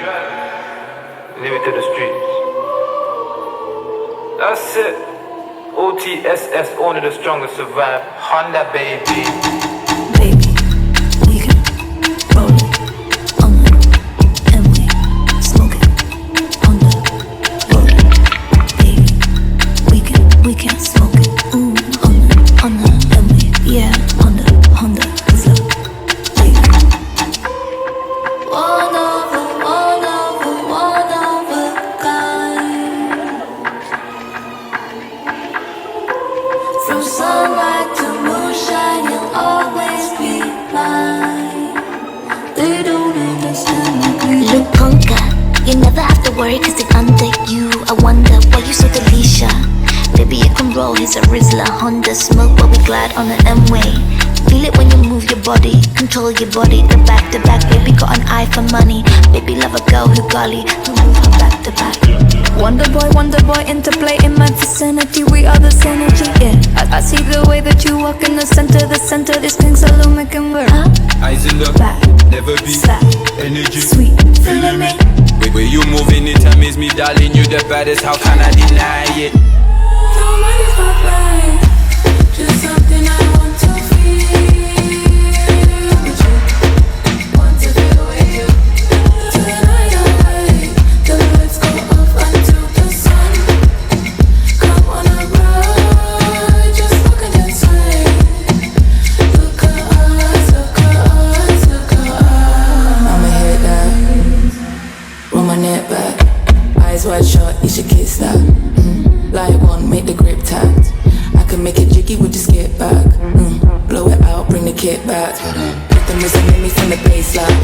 Leave it to the streets. That's it. OTSS, only the strongest survive. Honda, baby. Baby, we can roll it on the and we smoke it on the roll it. Baby, we can smoke it on the and we on the is up. Baby, one of a kind. From sunlight to moonshine, you'll always be mine. They don't understand my grief. Look, punker, you never have to worry cause it's under you. I wonder why you so delicious. Baby, you can roll, here's a Rizzler, Honda. Smoke while we glide on the M-way. Feel it when you move your body, control your body, the back to back. Baby got an eye for money. Baby love a girl who golly, who move her back to back. Wonder boy, interplay in my vicinity. We are the synergy, yeah. I see the way that you walk in the center. This thing's a little making work. Eyes in the back, never be slap, energy, sweet, feeling me. Way you moving it amaze me, darling. You the baddest, how can I deny it? Don't mind if I play, just something I want to feel with you. Want to feel with you. Tonight alright, the lights go off until the sun. Come on a ride, just look at that side. Look at us, look at us, look at us. I'ma hit that, roll my neck back. Eyes wide shut, you should kiss that. Light one, make the grip tight. I can make it jiggy with the skip back. Blow it out, bring the kit back. Put the missing in me from the baseline.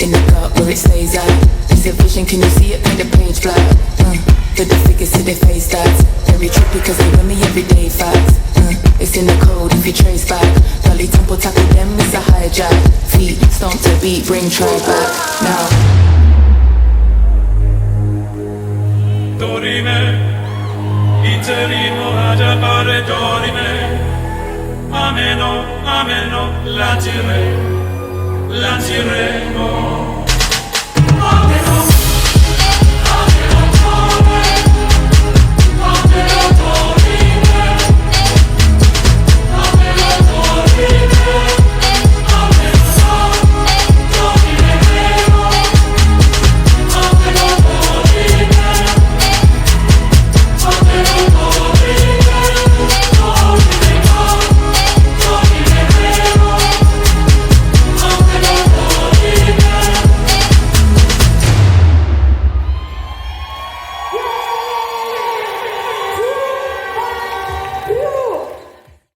In the gut where it stays at. It's a vision, can you see it? Paint the page black. For the figures see their face that's very trippy cause they run me everyday facts. It's in the code if you trace back. Dolly tempo tackle them, it's a hijack. Feet stomp to beat, bring try back. Now Dorime, Iterimo Hajapare Dorime, Ameno, Latiremo.